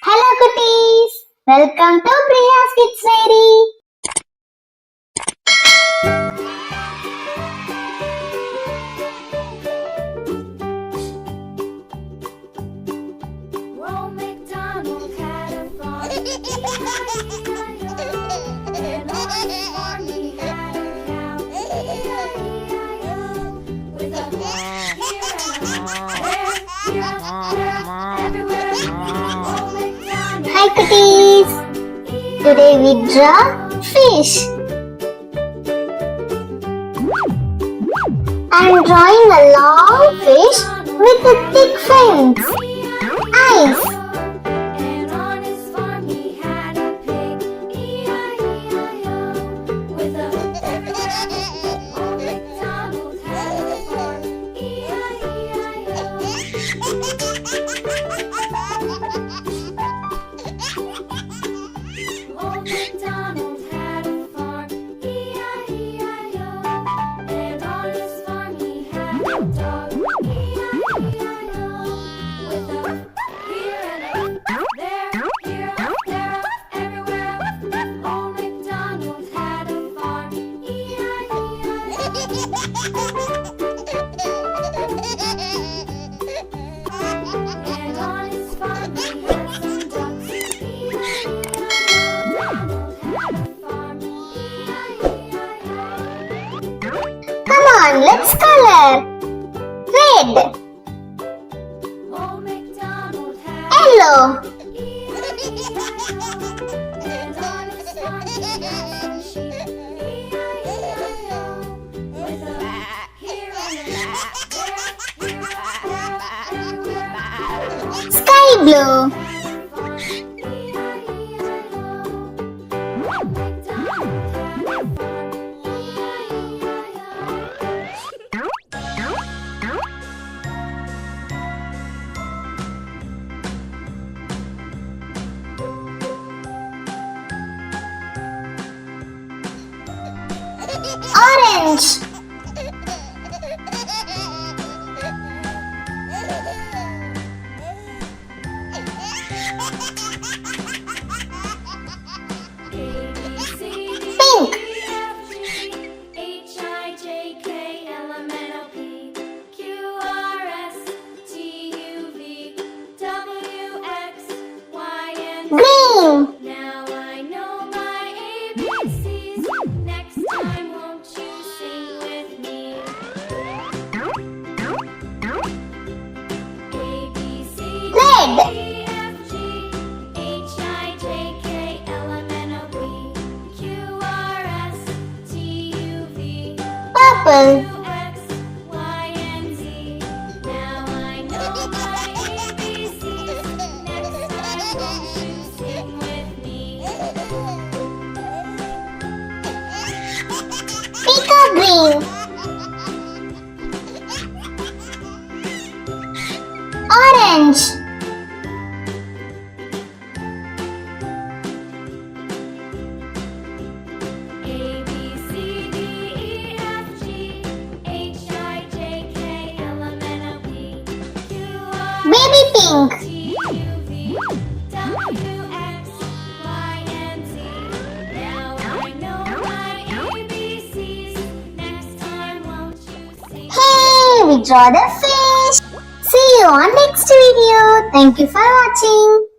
Hello cuties! Welcome to Priya's Kids Diary. Old MacDonald had a farm, E-I-E-I-O. And on his farm he had a cow, E-I-E-I-O. With a here and a there, everywhere. Old MacDonald Hi cuties! Today we draw fish. I'm drawing a long fish with a thick fins, eyes. And on his farm he had a pig, E-I-E-I-O. With a everywhere. Old MacDonald had a farm, E-I-E-I-O. Old MacDonald had a farm, E-I-E-I-O. And on his farm he had a dog, E-I-E-I-O. With a here and a there, everywhere. Old MacDonald had a farm, and on his farm he had some ducks, MacDonald had a farm, Come on, let's color. Red, Old MacDonald had yellow, and on his farm he had some sheep, E-I-E-I-O. With a here and a there, everywhere. sky blue, orange, pink, green, Now I know my ABCs. Next time, won't you sing with me? A, B, C, Red. D, E, F, G, H, I, J, K, L, M, N, O, P, Q, R, S, T, U, V, purple, W, X, Y, and Z. Now I know my ABCs. Next time, won't you sing with me? peacock green, orange, A, B, C, D, E, F, G, H, I, J, K, L, M, N, O, P, Q, R, baby pink, T, U, V, W, X, Y, and Z. Now I know my ABCs. Next time, won't you sing? hey, we draw the fish. See you on next video. Thank you for watching.